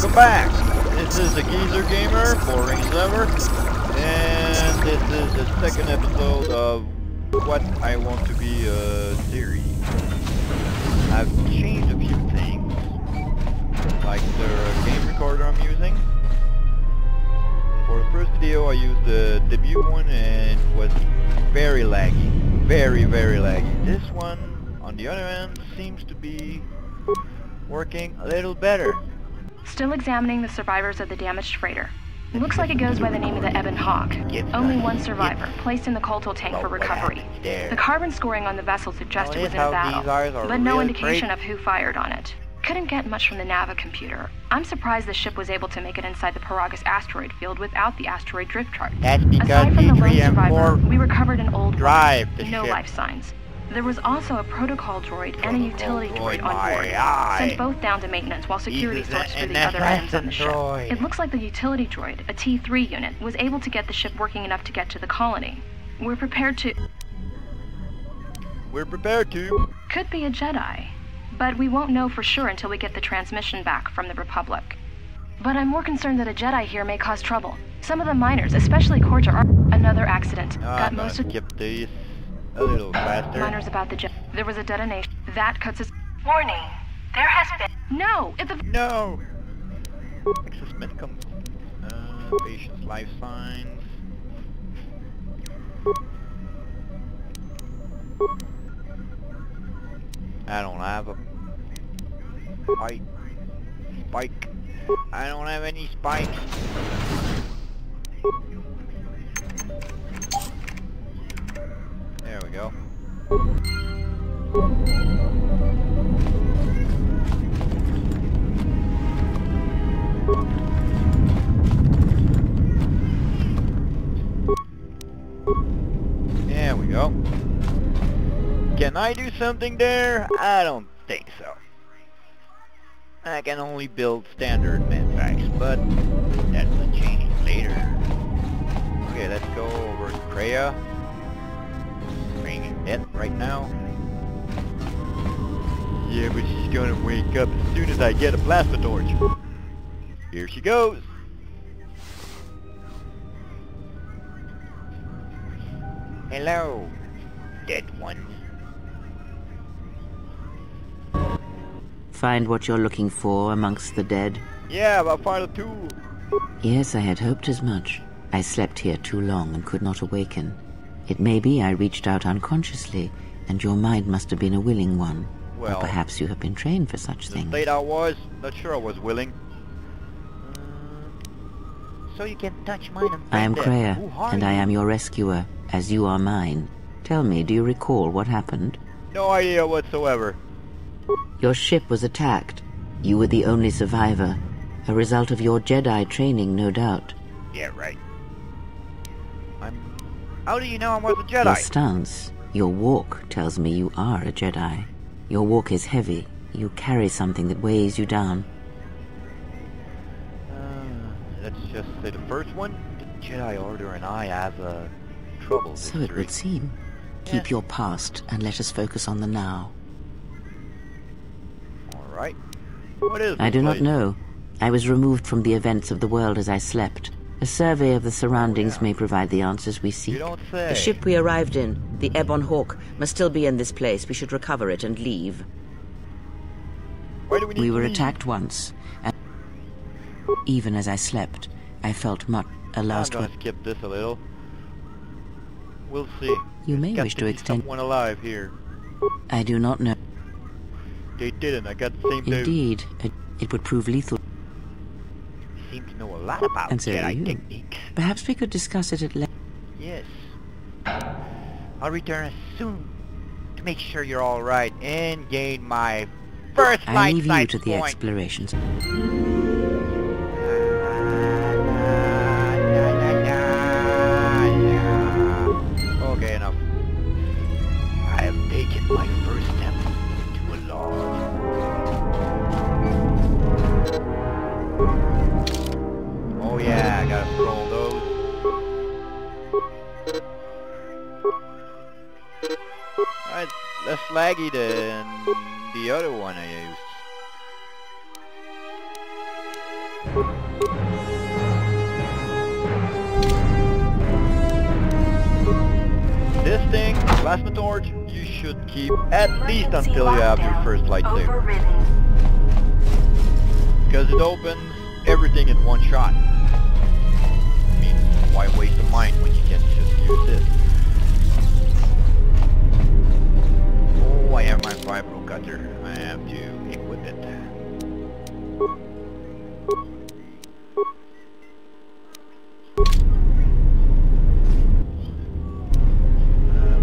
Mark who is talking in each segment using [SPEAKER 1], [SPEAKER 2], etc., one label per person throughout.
[SPEAKER 1] Welcome back! This is the Geezer Gamer, boring as ever, and this is the second episode of what I want to be a series. I've changed a few things, like the game recorder I'm using. For the first video I used the debut one and it was very laggy, very laggy. This one, on the other hand, seems to be working a little better.
[SPEAKER 2] Still examining the survivors of the damaged freighter. It looks like it goes by the name of the Ebon Hawk. Only one survivor, placed in the KotOR tank for recovery. The carbon scoring on the vessel suggested it was in a battle, but no indication of who fired on it. Couldn't get much from the Nava computer. I'm surprised the ship was able to make it inside the Paragus asteroid field without the asteroid drift chart.
[SPEAKER 1] That's because
[SPEAKER 2] aside from the lone
[SPEAKER 1] E3 and
[SPEAKER 2] survivor,
[SPEAKER 1] 4
[SPEAKER 2] we recovered an old
[SPEAKER 1] drive the
[SPEAKER 2] no
[SPEAKER 1] ship.
[SPEAKER 2] life signs. There was also a protocol droid and a utility droid on board.
[SPEAKER 1] Eye.
[SPEAKER 2] Sent both down to maintenance while security
[SPEAKER 1] He's
[SPEAKER 2] sorts for
[SPEAKER 1] an
[SPEAKER 2] the other items on the ship.
[SPEAKER 1] droid.
[SPEAKER 2] It looks like the utility droid, a T3 unit, was able to get the ship working enough to get to the colony. We're prepared to... Could be a Jedi. But we won't know for sure until we get the transmission back from the Republic. But I'm more concerned that a Jedi here may cause trouble. Some of the miners, especially KotOR, another accident. Got most of...
[SPEAKER 1] Skip these a little faster.
[SPEAKER 2] Miners about the Jedi. There was a detonation. That cuts us... Warning. There has been... No! It's a...
[SPEAKER 1] No! Access medicum. Patient's life signs. I don't have a spike. I don't have any spikes. There we go. There we go. Can I do something there? I don't think so. I can only build standard manpacks, but that's a change later. Okay, let's go over to Kreia. Bringing it right now. Yeah, but she's gonna wake up as soon as I get a plasma torch. Here she goes. Hello, dead ones.
[SPEAKER 3] Find what you're looking for amongst the dead?
[SPEAKER 1] Yeah, about part 2.
[SPEAKER 3] Yes, I had hoped as much. I slept here too long and could not awaken. It may be I reached out unconsciously, and your mind must have been a willing one.
[SPEAKER 1] Well,
[SPEAKER 3] or perhaps you have been trained for such
[SPEAKER 1] the
[SPEAKER 3] things.
[SPEAKER 1] state I was, not sure I was willing. So you can touch mine and
[SPEAKER 3] I am
[SPEAKER 1] them.
[SPEAKER 3] Kreia,
[SPEAKER 1] Who are
[SPEAKER 3] and
[SPEAKER 1] you?
[SPEAKER 3] I am your rescuer, as you are mine. Tell me, do you recall what happened?
[SPEAKER 1] No idea whatsoever.
[SPEAKER 3] Your ship was attacked. You were the only survivor. A result of your Jedi training, no doubt.
[SPEAKER 1] Yeah, right. How do you know I was a Jedi?
[SPEAKER 3] Your stance, your walk tells me you are a Jedi. Your walk is heavy. You carry something that weighs you down.
[SPEAKER 1] Let's just say the first one. The Jedi Order and I have trouble.
[SPEAKER 3] So it would seem. Keep your past and let us focus on the now.
[SPEAKER 1] Alright. What is
[SPEAKER 3] I
[SPEAKER 1] this
[SPEAKER 3] do not
[SPEAKER 1] place?
[SPEAKER 3] know. I was removed from the events of the world as I slept. A survey of the surroundings may provide the answers we seek.
[SPEAKER 1] You don't say.
[SPEAKER 3] The ship we arrived in, the Ebon Hawk, must still be in this place. We should recover it and leave.
[SPEAKER 1] Why do we need
[SPEAKER 3] We
[SPEAKER 1] to
[SPEAKER 3] were
[SPEAKER 1] leave?
[SPEAKER 3] attacked once, and even as I slept, I felt much a last
[SPEAKER 1] I'm
[SPEAKER 3] one.
[SPEAKER 1] gonna skip this a little. We'll see.
[SPEAKER 3] You may
[SPEAKER 1] There's got
[SPEAKER 3] wish to
[SPEAKER 1] be
[SPEAKER 3] extend.
[SPEAKER 1] someone alive here.
[SPEAKER 3] I do not know.
[SPEAKER 1] They didn't. I got the same dude.
[SPEAKER 3] Indeed, it would prove lethal.
[SPEAKER 1] Seem to know a lot about
[SPEAKER 3] And so do
[SPEAKER 1] Jedi
[SPEAKER 3] you.
[SPEAKER 1] techniques.
[SPEAKER 3] Perhaps we could discuss it at length.
[SPEAKER 1] Yes. I'll return soon to make sure you're all right and gain my first
[SPEAKER 3] I
[SPEAKER 1] light
[SPEAKER 3] leave you
[SPEAKER 1] side
[SPEAKER 3] to the
[SPEAKER 1] point.
[SPEAKER 3] explorations.
[SPEAKER 1] Okay, enough. I have taken my first step to a lodge. Oh yeah, I gotta scroll those. Alright, less laggy than the other one I used. This thing, plasma torch, you should keep at least until you have your first lightsaber. Because it opens everything in one shot. I mean, why waste a mine when you can just use this? Oh, I have my vibro cutter. I have to equip it.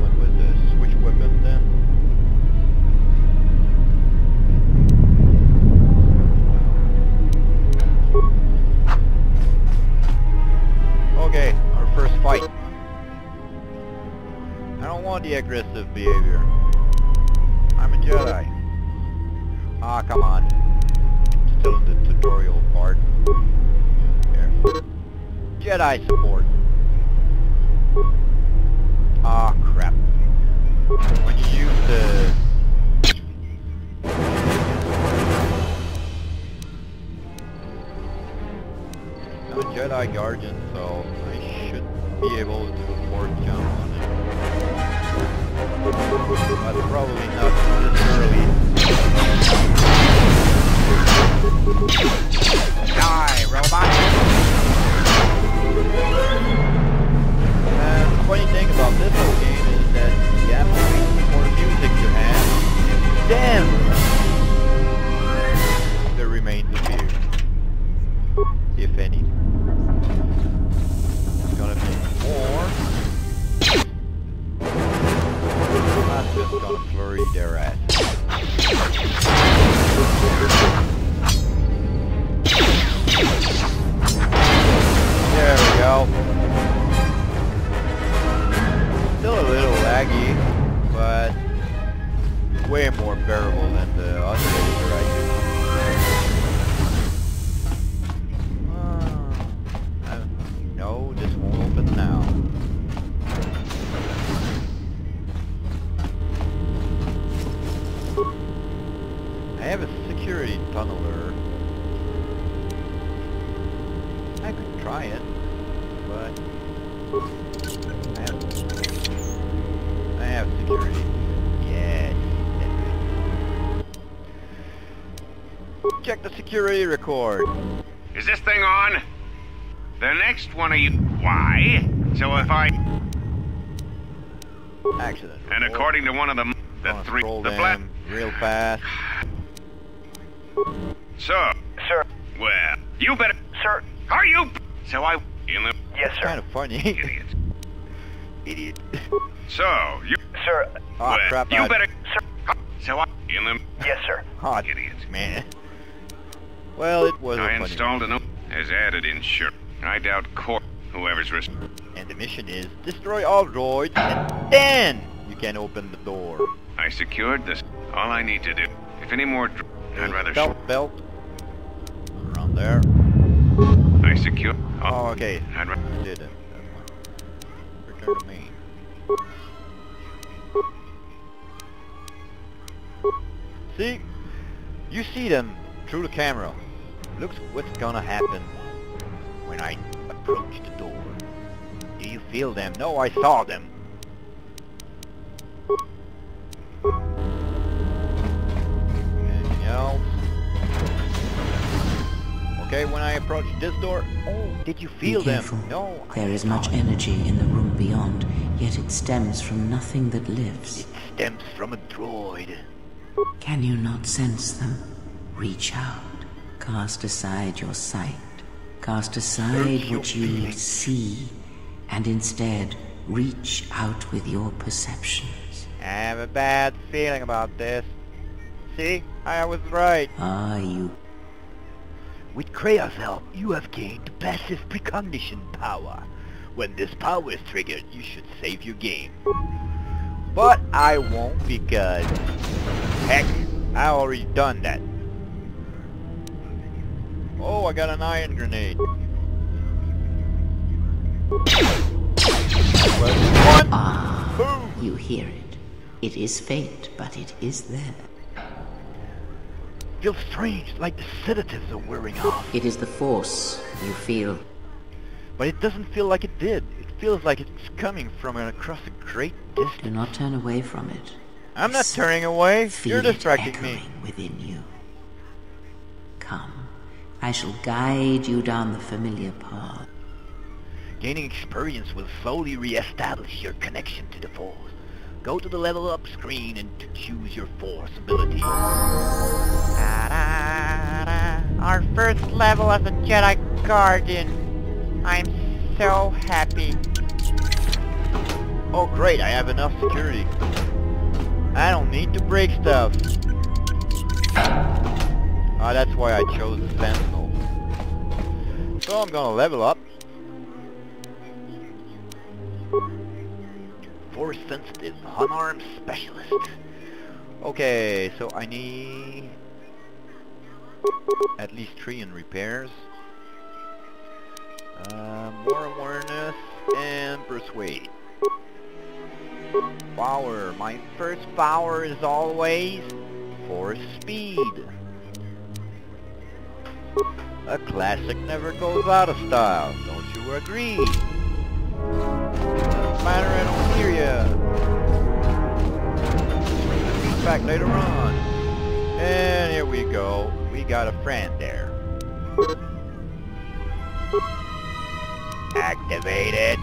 [SPEAKER 1] What was the switch weapon then? Okay, our first fight. I don't want the aggressive behavior. I'm a Jedi. Ah, come on. Still in the tutorial part. There. Jedi support. Ah, crap. When you use the... I'm a Jedi Guardian, so I should be able to force jump on it. But probably not this early. Die, robot! And the funny thing about this whole game is that you have to wait for music to end, and then the remains appear. If any. It's gonna be more. I'm just gonna flurry their ass. There we go. Still a little laggy, but way more bearable than the other laser I do. No, this won't open now. I have a security tunneler. I could try it, but I have security. Yes, that's good. Check the security record.
[SPEAKER 4] Is this thing on? The next one of you... Why? So if I...
[SPEAKER 1] Accident.
[SPEAKER 4] And according to one of them, the three... The black...
[SPEAKER 1] Real fast.
[SPEAKER 4] So...
[SPEAKER 5] Sir.
[SPEAKER 4] Well, you better...
[SPEAKER 5] Sir.
[SPEAKER 4] Are you... So I... In the...
[SPEAKER 5] Yes, sir.
[SPEAKER 1] Kind of funny.
[SPEAKER 4] Idiot.
[SPEAKER 1] Idiot.
[SPEAKER 4] So, you...
[SPEAKER 5] Sir.
[SPEAKER 1] Oh,
[SPEAKER 4] well,
[SPEAKER 1] crap.
[SPEAKER 4] you better... Sir. So I... In the...
[SPEAKER 5] Yes, sir.
[SPEAKER 1] Hot.
[SPEAKER 4] Idiot.
[SPEAKER 1] Man. Well, it was a
[SPEAKER 4] I
[SPEAKER 1] funny
[SPEAKER 4] installed
[SPEAKER 1] one.
[SPEAKER 4] a new... Has added insurance. I doubt whoever's
[SPEAKER 1] And the mission is destroy all droids, and then you can open the door.
[SPEAKER 4] I secured this. All I need to do. If any more... I'd rather...
[SPEAKER 1] Belt. Around there.
[SPEAKER 4] I secured...
[SPEAKER 1] Oh, okay.
[SPEAKER 4] I'd rather...
[SPEAKER 1] Didn't. Return to me. See? You see them through the camera. Looks what's gonna happen when I approach the door. Do you feel them? No, I saw them. Anything else? Okay, when I approach this door... Oh, did you feel
[SPEAKER 3] Be careful.
[SPEAKER 1] them? No,
[SPEAKER 3] There is much energy in the room beyond, yet it stems from nothing that lives.
[SPEAKER 1] It stems from a droid.
[SPEAKER 3] Can you not sense them? Reach out. Cast aside your sight. Cast aside what you see, and instead reach out with your perceptions.
[SPEAKER 1] I have a bad feeling about this. See? I was right.
[SPEAKER 3] Ah, you...
[SPEAKER 1] With Krea's help, you have gained passive precognition power. When this power is triggered, you should save your game. But I won't because... Heck, I already done that. Oh, I got an iron grenade.
[SPEAKER 3] Ah,
[SPEAKER 1] Boom!
[SPEAKER 3] you hear it. It is faint, but it is there.
[SPEAKER 1] feels strange, like the sedatives are wearing off.
[SPEAKER 3] It is the force you feel.
[SPEAKER 1] But it doesn't feel like it did. It feels like it's coming from across a great distance.
[SPEAKER 3] Do not turn away from it.
[SPEAKER 1] I'm not turning away.
[SPEAKER 3] Feel
[SPEAKER 1] You're
[SPEAKER 3] it
[SPEAKER 1] distracting me.
[SPEAKER 3] echoing within you. Come, I shall guide you down the familiar path.
[SPEAKER 1] Gaining experience will slowly re-establish your connection to the Force. Go to the level up screen and to choose your Force ability. Our first level as a Jedi Guardian. I'm so happy. Oh great, I have enough security. I don't need to break stuff. That's why I chose Sentinel. So I'm gonna level up. Force sensitive, unarmed specialist. Okay, so I need at least 3 in repairs. More awareness and persuade. Power. My first power is always Force speed. A classic never goes out of style. Don't you agree? Doesn't matter, I don't hear ya. Bring the feedback later on. And here we go. We got a friend there. Activated.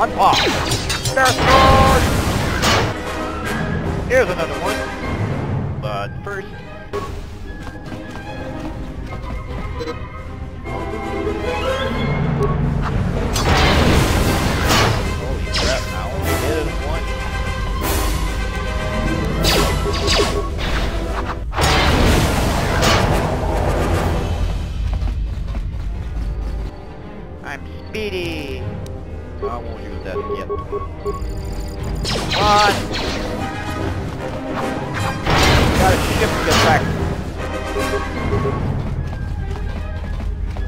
[SPEAKER 1] Unpause. There's sword. Here's another one. But first. Holy crap, I only hit it once. I'm speedy. I won't use that yet. Come on! Gotta shift to get back.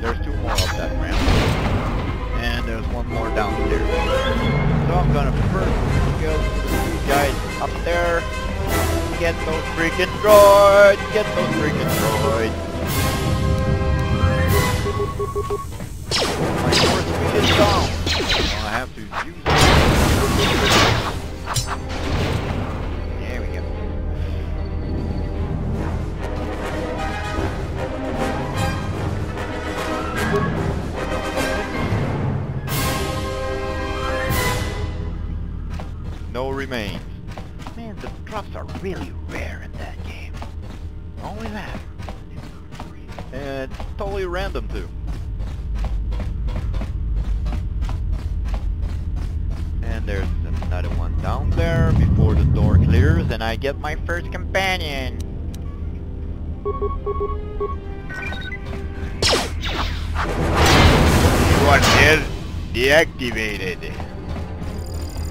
[SPEAKER 1] There's 2 more up that ramp. And there's 1 more downstairs. So I'm gonna first go to the 2 guys up there. Get those freaking droids! Get those freaking droids! My force speed is down. I have to use it. There we go. No remains. Man, the drops are really rare in that game. Only that. And it's totally random too. And there's another one down there before the door clears and I get my first companion. One is deactivated.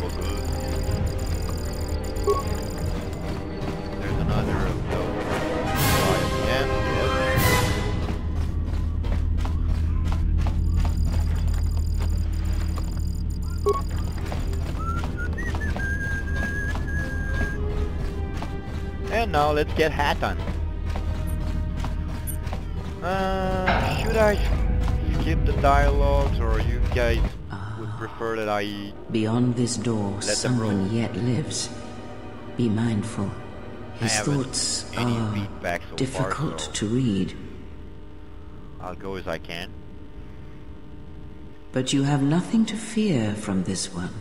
[SPEAKER 1] Okay. There's another of those. Again, yes. And now let's get Atton. Should I skip the dialogues, or you guys would prefer that I...
[SPEAKER 3] Beyond this door, someone yet lives. Be mindful. His thoughts are difficult to read.
[SPEAKER 1] I'll go as I can.
[SPEAKER 3] But you have nothing to fear from this one.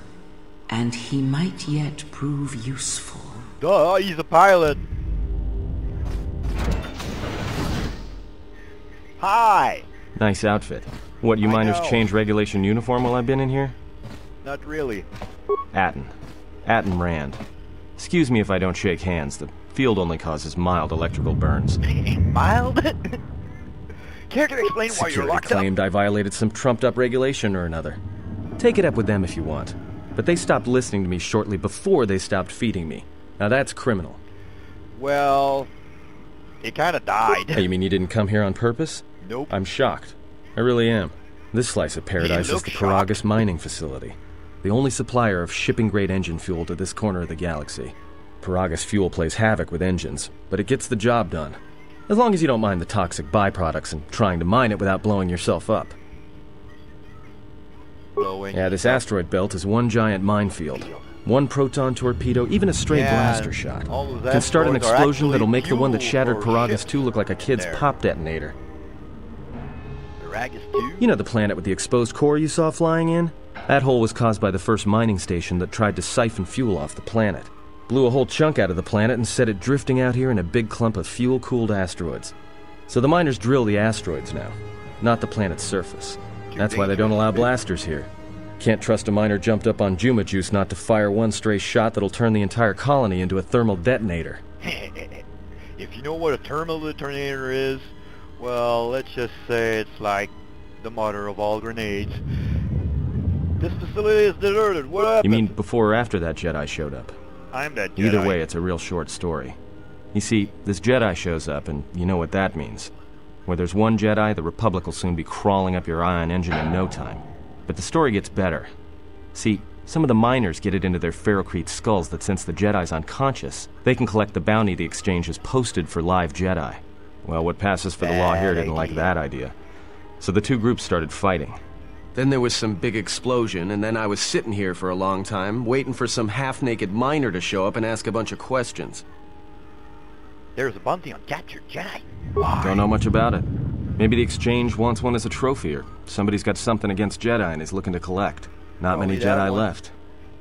[SPEAKER 3] And he might yet prove useful.
[SPEAKER 1] Duh, he's a pilot. Hi!
[SPEAKER 5] Nice outfit. What, you miners change regulation uniform while I've been in here?
[SPEAKER 1] Not really.
[SPEAKER 5] Atton Rand. Excuse me if I don't shake hands. The field only causes mild electrical burns.
[SPEAKER 1] Mild? Care to explain why you're
[SPEAKER 5] Security
[SPEAKER 1] locked
[SPEAKER 5] claimed
[SPEAKER 1] up?
[SPEAKER 5] I violated some trumped-up regulation or another. Take it up with them if you want. But they stopped listening to me shortly before they stopped feeding me. Now that's criminal.
[SPEAKER 1] Well, He kinda died.
[SPEAKER 5] Hey, you mean you didn't come here on purpose?
[SPEAKER 1] Nope.
[SPEAKER 5] I'm shocked. I really am. This slice of paradise is the Paragus mining facility. The only supplier of shipping-grade engine fuel to this corner of the galaxy. Paragus fuel plays havoc with engines, but it gets the job done. As long as you don't mind the toxic byproducts and trying to mine it without blowing yourself up. Yeah, this asteroid belt is one giant minefield. One proton torpedo, even a stray blaster shot, can start an explosion that'll make the one that shattered Paragus 2 look like a kid's pop detonator. You know the planet with the exposed core you saw flying in? That hole was caused by the first mining station that tried to siphon fuel off the planet. Blew a whole chunk out of the planet and set it drifting out here in a big clump of fuel-cooled asteroids. So the miners drill the asteroids now, not the planet's surface. That's why they don't allow blasters here. Can't trust a miner jumped up on Juma Juice not to fire one stray shot that'll turn the entire colony into a thermal detonator.
[SPEAKER 1] If you know what a thermal detonator is, well, let's just say it's like the mother of all grenades. This facility is deserted. What happened?
[SPEAKER 5] You mean before or after that Jedi showed up?
[SPEAKER 1] I'm that Jedi.
[SPEAKER 5] Either way, it's a real short story. You see, this Jedi shows up, and you know what that means. Where there's one Jedi, the Republic will soon be crawling up your ion engine in no time. But the story gets better. See, some of the miners get it into their ferrocrete skulls that since the Jedi's unconscious, they can collect the bounty the exchange has posted for live Jedi. Well, what passes for the law here didn't like that idea. So the two groups started fighting.
[SPEAKER 6] Then there was some big explosion, and then I was sitting here for a long time, waiting for some half-naked miner to show up and ask a bunch of questions.
[SPEAKER 1] There's a bounty on captured Jedi.
[SPEAKER 5] Don't know much about it. Maybe the exchange wants one as a trophy, or somebody's got something against Jedi and is looking to collect. Not many Jedi left.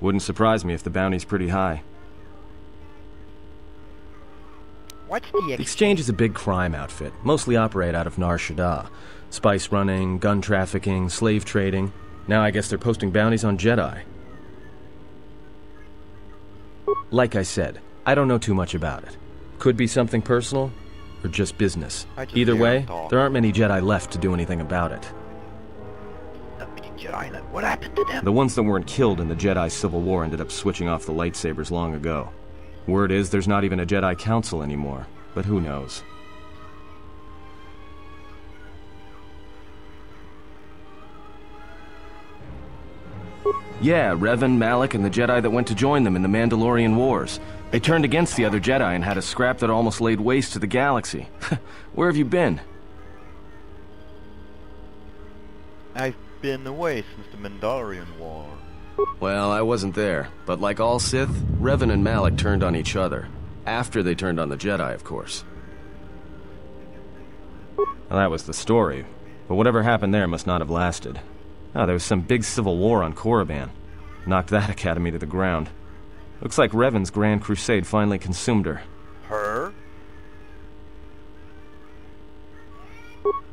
[SPEAKER 5] Wouldn't surprise me if the bounty's pretty high.
[SPEAKER 1] What's
[SPEAKER 5] the exchange is a big crime outfit, mostly operate out of Nar Shaddaa. Spice running, gun trafficking, slave trading. Now I guess they're posting bounties on Jedi. Like I said, I don't know too much about it. Could be something personal, or just business. Either way, there aren't many Jedi left to do anything about it.
[SPEAKER 1] Not many Jedi left. What happened to them?
[SPEAKER 5] The ones that weren't killed in the Jedi Civil War ended up switching off the lightsabers long ago. Word is there's not even a Jedi Council anymore, but who knows? Yeah, Revan, Malak, and the Jedi that went to join them in the Mandalorian Wars. They turned against the other Jedi and had a scrap that almost laid waste to the galaxy. Where have you been?
[SPEAKER 1] I've been away since the Mandalorian War.
[SPEAKER 6] Well, I wasn't there, but like all Sith, Revan and Malak turned on each other. After they turned on the Jedi, of course.
[SPEAKER 5] Well, that was the story, but whatever happened there must not have lasted. Oh, there was some big civil war on Korriban. Knocked that academy to the ground. Looks like Revan's Grand Crusade finally consumed her.
[SPEAKER 1] Her?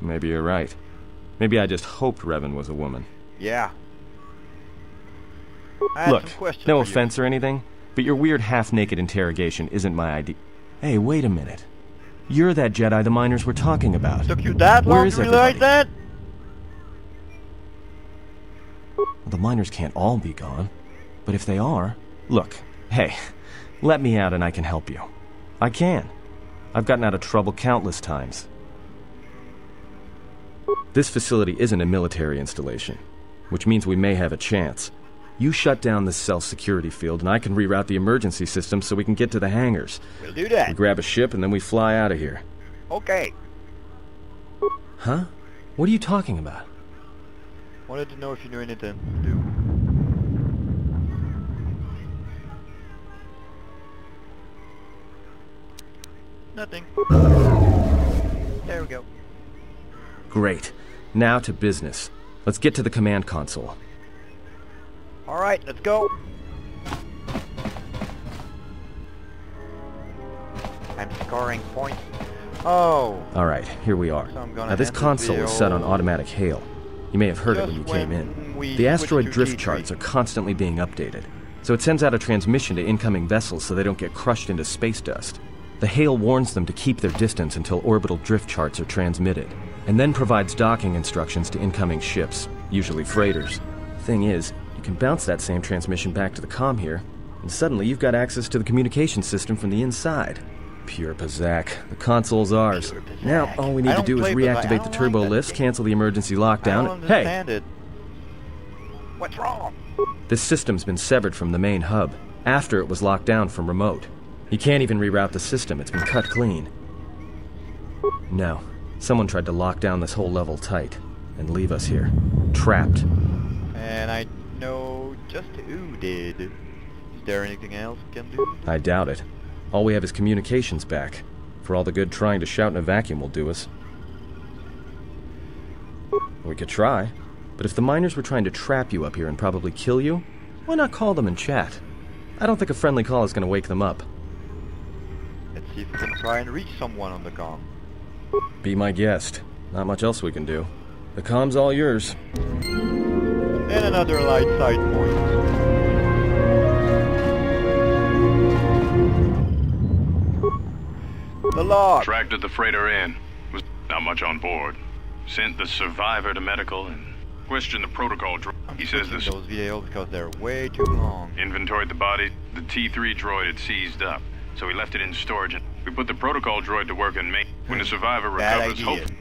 [SPEAKER 5] Maybe you're right. Maybe I just hoped Revan was a woman.
[SPEAKER 1] Yeah.
[SPEAKER 5] Look, no offense or anything, but your weird half-naked interrogation isn't my idea. Hey, wait a minute. You're that Jedi the miners were talking about.
[SPEAKER 1] Took you that long to realize that?
[SPEAKER 5] The miners can't all be gone. But if they are... Look, hey, let me out and I can help you. I can. I've gotten out of trouble countless times. This facility isn't a military installation, which means we may have a chance. You shut down this cell security field and I can reroute the emergency system so we can get to the hangars.
[SPEAKER 1] We'll do that.
[SPEAKER 5] We grab a ship and then we fly out of here.
[SPEAKER 1] Okay.
[SPEAKER 5] Huh? What are you talking about?
[SPEAKER 1] Wanted to know if you knew anything to do. Nothing. There we go.
[SPEAKER 5] Great. Now to business. Let's get to the command console.
[SPEAKER 1] Alright, let's go. I'm scoring points. Oh.
[SPEAKER 5] Alright, here we are.
[SPEAKER 1] So
[SPEAKER 5] now this console is set on automatic hail. You may have heard it when you came in. The asteroid drift charts are constantly being updated, so it sends out a transmission to incoming vessels so they don't get crushed into space dust. The hail warns them to keep their distance until orbital drift charts are transmitted, and then provides docking instructions to incoming ships, usually freighters. Thing is, you can bounce that same transmission back to the comm here, and suddenly you've got access to the communication system from the inside. Pure Pazak. The console's ours. Now, all we need to do is reactivate the turbo lifts, cancel the emergency lockdown. Hey!
[SPEAKER 1] What's wrong?
[SPEAKER 5] This system's been severed from the main hub, after it was locked down from remote. You can't even reroute the system, it's been cut clean. No. Someone tried to lock down this whole level tight, and leave us here. Trapped.
[SPEAKER 1] And I know just who did. Is there anything else we can do?
[SPEAKER 5] I doubt it. All we have is communications back. For all the good trying to shout in a vacuum will do us. We could try. But if the miners were trying to trap you up here and probably kill you, why not call them and chat? I don't think a friendly call is going to wake them up.
[SPEAKER 1] Let's see if we can try and reach someone on the comm.
[SPEAKER 5] Be my guest. Not much else we can do. The comm's all yours.
[SPEAKER 1] And another light side point. The log.
[SPEAKER 7] Tracted the freighter in. Was not much on board. Sent the survivor to medical and questioned the protocol. He says this.
[SPEAKER 1] Those videos because they're way too long.
[SPEAKER 7] Inventoried the body. The T3 droid had seized up, so he left it in storage. And we put the protocol droid to work in May. When the survivor recovers, hopefully.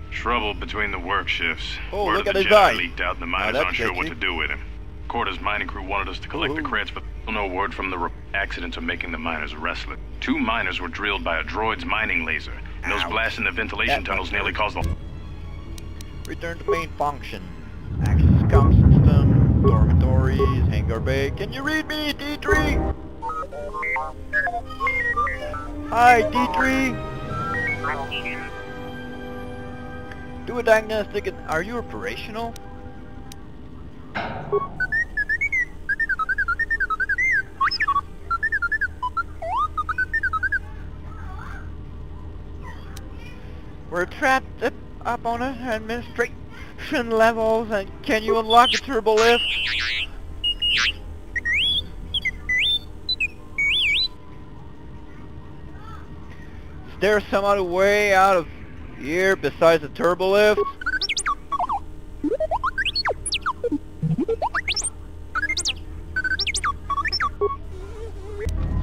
[SPEAKER 7] Trouble between the work shifts.
[SPEAKER 1] Oh,
[SPEAKER 7] Word
[SPEAKER 1] look
[SPEAKER 7] of
[SPEAKER 1] at
[SPEAKER 7] the
[SPEAKER 1] his eye.
[SPEAKER 7] Jedi leaked out, and the miners aren't sure what to do with him. KotOR's mining crew wanted us to collect the credits, but no word from the accidents of making the miners restless. 2 miners were drilled by a droid's mining laser, and those blasts in the ventilation tunnels nearly caused the...
[SPEAKER 1] Return to main function. Access comm system, dormitories, hangar bay. Can you read me, D3? Hi, D3. Do a diagnostic and are you operational? We're trapped up on an administration levels, and can you unlock the turbo lift? Is there some other way out of here besides the turbo lift?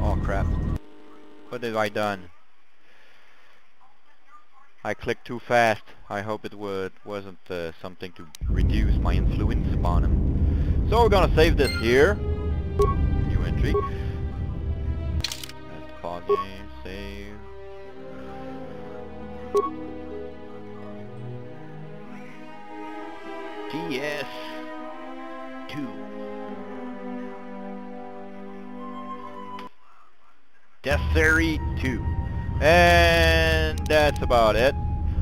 [SPEAKER 1] Oh crap. What have I done? I clicked too fast. I hope it wasn't something to reduce my influence upon him. So we're gonna save this here. New entry. Let's pause game, save. TS2. Dessery 2. And that's about it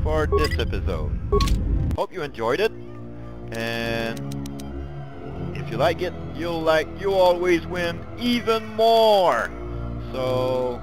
[SPEAKER 1] for this episode. Hope you enjoyed it, and if you like it, you'll always win even more. So